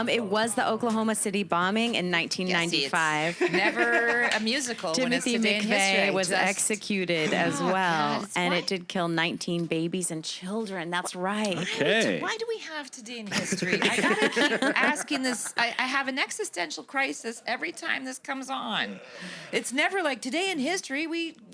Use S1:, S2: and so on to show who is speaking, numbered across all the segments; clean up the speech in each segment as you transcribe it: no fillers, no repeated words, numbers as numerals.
S1: It was the Oklahoma City bombing in 1995.
S2: Never a musical.
S1: Timothy McVeigh was executed as well,
S2: God,
S1: and
S2: why?
S1: it did kill 19 babies and children. That's right.
S3: Okay.
S2: Why do we have Today in History? I gotta keep asking this. I have an existential crisis every time this comes on. It's never like Today in History.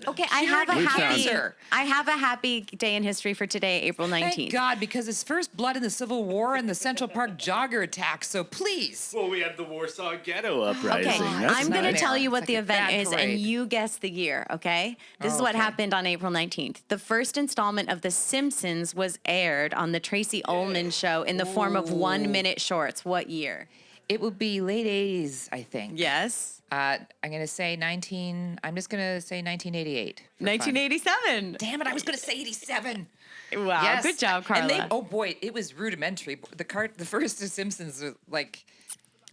S1: Okay, I have a
S3: We found
S1: happy.
S3: it.
S1: I have a happy day in history for today, April 19th.
S2: Thank God, because it's first blood in the Civil War and the Central Park jogger attack. So please.
S3: Well, we had the Warsaw Ghetto Uprising.
S1: Okay,
S3: That's
S1: I'm going to
S2: nightmare.
S1: tell you what
S2: It's
S1: the
S2: like a
S1: event
S2: bad
S1: is,
S2: parade.
S1: and you guess the year, okay? This is what
S2: Okay.
S1: happened on April 19th. The first installment of The Simpsons was aired on the Tracy Ullman Show in the form of 1-minute shorts. What year?
S2: It would be late 80s, I think.
S1: Yes.
S2: I'm going to say 1988. for fun.
S1: 1987.
S2: Damn it, I was going to say 87.
S1: Wow,
S2: Yes.
S1: good job, Carla.
S2: And oh boy, it was rudimentary. The first of Simpsons was like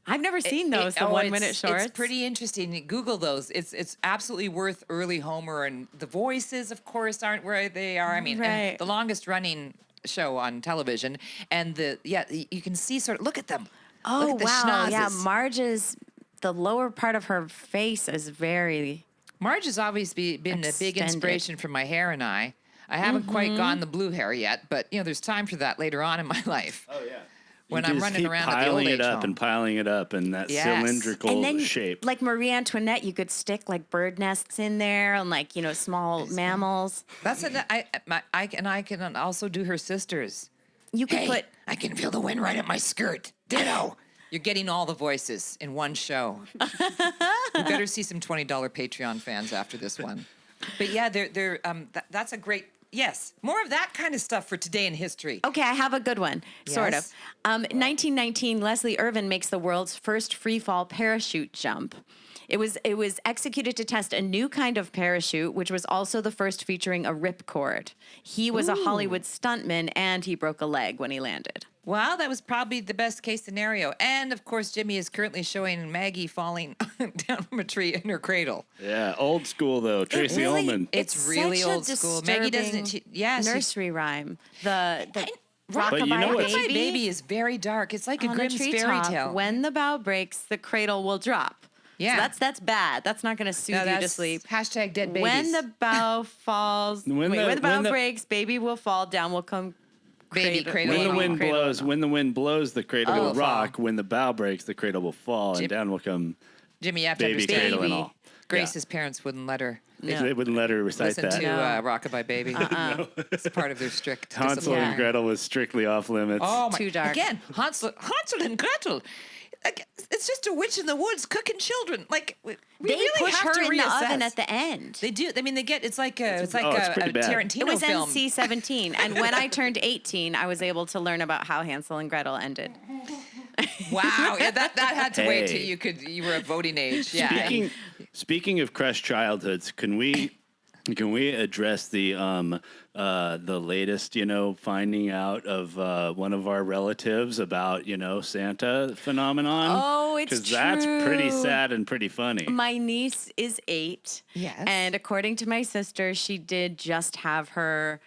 S1: I've never seen those, the 1-minute shorts.
S2: It's pretty interesting. Google those. It's absolutely worth early Homer, and the voices, of course, aren't where they are. I mean,
S1: Right.
S2: and the longest running show on television, and you can see look at them.
S1: Oh,
S2: Look at the
S1: wow. Yeah,
S2: schnozzes.
S1: the lower part of her face is very...
S2: Marge has obviously been a big
S1: Extended.
S2: inspiration for my hair and I haven't quite gone the blue hair yet, but there's time for that later on in my life.
S3: Oh, yeah.
S2: When
S3: You
S2: I'm
S3: just
S2: running
S3: keep
S2: around at the old
S3: piling
S2: age
S3: it up
S2: home.
S3: and piling it up in that
S2: Yes.
S3: cylindrical
S1: And then,
S3: shape.
S1: like Marie Antoinette, you could stick like bird nests in there and like, small mammals.
S2: That's I can also do her sisters.
S1: You could put...
S2: I can feel the wind right at my skirt. Ditto. You're getting all the voices in one show. You better see some $20 Patreon fans after this one. But yeah, that's a great. Yes, more of that kind of stuff for Today in History.
S1: Okay, I have a good one, sort of.
S2: Yes.
S1: 1919, Leslie Irvin makes the world's first free fall parachute jump. It was executed to test a new kind of parachute, which was also the first featuring a ripcord. He was a Hollywood stuntman, and he broke a leg when he landed.
S2: Well, that was probably the best case scenario. And of course, Jimmy is currently showing Maggie falling down from a tree in her cradle.
S3: Yeah, old school though. Tracy
S1: really-
S3: Ullman.
S2: It's really
S1: such a
S2: old school. Maggie doesn't.
S1: disturbing nursery rhyme. The
S3: But you know
S1: Rockabye
S3: what's-
S2: My
S1: Baby,
S2: baby is very dark. It's like a
S1: on
S2: Grimm's fairy
S1: treetop.
S2: tale.
S1: When the bough breaks, the cradle will drop.
S2: Yeah.
S1: So that's bad. That's not going to soothe you to sleep.
S2: Hashtag dead babies.
S1: When the bough falls, when the bough breaks, baby will fall, down will come
S2: Baby cradle
S3: When the
S2: and
S3: wind
S2: all.
S3: blows, when the wind blows, the cradle
S2: Oh,
S3: will
S2: fall.
S3: rock. When the bow breaks, the cradle will fall, and
S2: Jim-
S3: down will come
S2: Jimmy, you have to
S3: baby
S2: understand.
S3: cradle and all.
S2: Grace's parents wouldn't let her
S3: They wouldn't let her recite
S2: listen
S3: that.
S2: to
S1: No.
S2: Rockabye Baby. It's part of their strict
S3: Hansel
S2: discipline.
S3: and Gretel was strictly off limits.
S2: Oh my!
S1: Too dark.
S2: Again, Hansel and Gretel. Like, it's just a witch in the woods cooking children. Like we
S1: They
S2: really
S1: push
S2: have
S1: her
S2: to
S1: in the
S2: reassess.
S1: oven at the end.
S2: They do. I mean, they get. It's like a
S3: it's pretty bad.
S2: Tarantino
S1: It was
S2: film.
S1: NC-17, and when I turned 18, I was able to learn about how Hansel and Gretel ended.
S2: Wow, yeah, that had to wait
S3: Hey.
S2: till you were of voting age. Yeah.
S3: Speaking of crushed childhoods, can we address the latest finding out of one of our relatives about Santa phenomenon?
S1: Oh, it's
S3: because that's pretty
S1: true.
S3: sad and pretty funny.
S1: My niece is 8.
S2: Yes.
S1: And according to my sister, she did just have her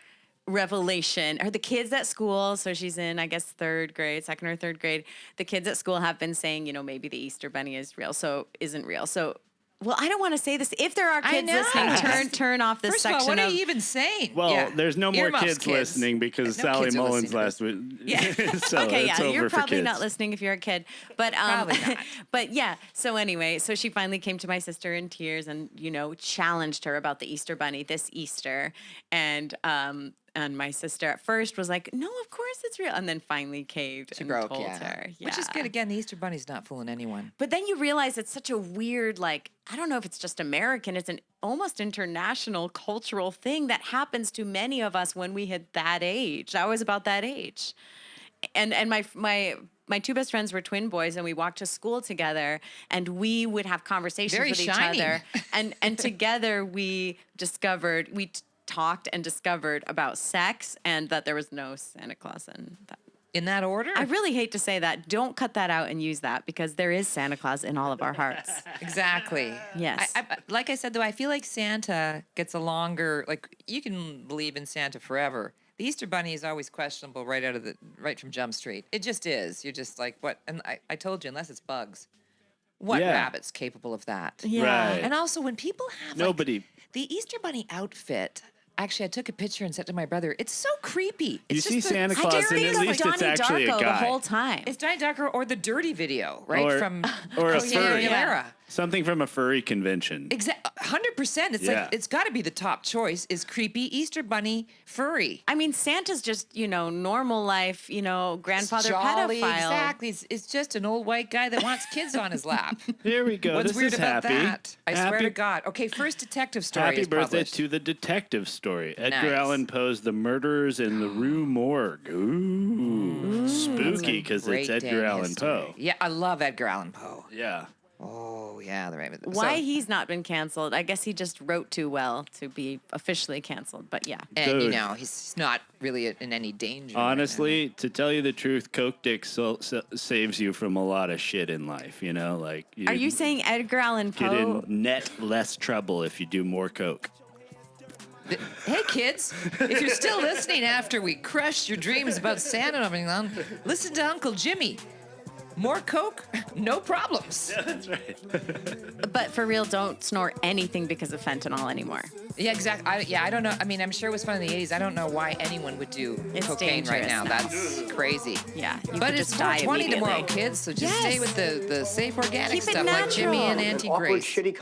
S1: revelation. Or the kids at school, so she's in, I guess, 2nd or 3rd grade. The kids at school have been saying, maybe the Easter Bunny isn't real. So, well, I don't want to say this. If there are
S2: I
S1: kids
S2: know.
S1: listening, turn off this
S2: First of all,
S1: section
S2: what are you even saying?
S3: Well,
S2: Yeah.
S3: there's no more
S2: Earmuffs,
S3: kids listening because
S2: No
S3: Sally
S2: kids are
S3: Mullins
S2: listening to
S3: last week. So
S1: Okay,
S3: it's
S1: yeah,
S3: over
S1: you're
S3: for
S1: probably
S3: kids.
S1: not listening if you're a kid, but
S2: Probably not.
S1: but yeah. So anyway, so she finally came to my sister in tears and challenged her about the Easter Bunny this Easter, and my sister at first was like, "No, of course it's real," and then finally caved and
S2: broke,
S1: told
S2: yeah.
S1: her,
S2: Which is good. Again, the Easter Bunny's not fooling anyone.
S1: But then you realize it's such a weird, like, I don't know if it's just American, it's an almost international cultural thing that happens to many of us when we hit that age. I was about that age. And my 2 best friends were twin boys, and we walked to school together, and we would have conversations
S2: Very
S1: with
S2: shiny.
S1: each other. And together we talked and discovered about sex and that there was no Santa Claus and that.
S2: In that order?
S1: I really hate to say that. Don't cut that out and use that because there is Santa Claus in all of our hearts.
S2: Exactly.
S1: Yes.
S2: Like I said, though, I feel like Santa gets a longer, like, you can believe in Santa forever. The Easter Bunny is always questionable right from Jump Street. It just is. You're just like, what? And I told you, unless it's bugs, what rabbit's capable of that?
S1: Yeah.
S3: Right.
S2: And also, when people have
S3: Nobody.
S2: the Easter Bunny outfit. Actually, I took a picture and sent it to my brother. It's so creepy.
S3: You
S2: It's
S3: see
S2: just the-
S3: Santa
S1: I
S3: Claus,
S1: dare
S3: and
S1: you
S3: at
S1: to
S3: least it's
S1: Donnie
S3: actually
S1: Darko
S3: a
S1: the
S3: guy.
S1: whole time.
S2: It's Donnie Darko or the Dirty video, right?
S3: Or-
S2: from
S3: or a
S2: Christina
S3: furry.
S2: Aguilera.
S3: Something from a furry convention.
S2: 100%. It's
S3: Yeah.
S2: like it's got to be the top choice. Is creepy Easter Bunny furry?
S1: I mean, Santa's just, normal life, grandfather
S2: Jolly,
S1: pedophile.
S2: exactly. It's just an old white guy that wants kids on his lap.
S3: Here we go.
S2: What's
S3: this
S2: weird
S3: is
S2: about
S3: happy.
S2: that? I swear to God. Okay, first detective story
S3: Happy
S2: is
S3: birthday
S2: published.
S3: to the detective story. Edgar
S2: Nice.
S3: Allan Poe's The Murderers in the Rue Morgue. Ooh. Spooky because it's
S2: Great day
S3: Edgar
S2: in
S3: Allan
S2: history.
S3: Poe.
S2: Yeah, I love Edgar Allan Poe.
S3: Yeah.
S2: Oh, yeah. The right.
S1: Why he's not been canceled? I guess he just wrote too well to be officially canceled. But yeah.
S2: And,
S3: Dude.
S2: he's not really in any danger.
S3: Honestly, to tell you the truth, Coke Dick saves you from a lot of shit in life, Like,
S1: Are you saying Edgar Allan
S3: get
S1: Poe?
S3: in net less trouble if you do more Coke?
S2: Hey, kids, if you're still listening after we crushed your dreams about Santa and everything, listen to Uncle Jimmy. More Coke, no problems.
S3: That's right.
S1: But for real, don't snort anything because of fentanyl anymore.
S2: Yeah, exactly. I don't know. I mean, I'm sure it was fun in the 80s. I don't know why anyone would do
S1: It's
S2: cocaine right
S1: dangerous
S2: now.
S1: now.
S2: That's crazy.
S1: Yeah, you
S2: But
S1: could
S2: it's
S1: just die
S2: 420 tomorrow,
S1: immediately.
S2: kids, so just stay
S1: Yes.
S2: with the safe organic
S1: Keep it
S2: stuff like Jimmy
S1: natural.
S2: and
S4: An
S2: Auntie
S4: awkward,
S2: Grace.
S4: shitty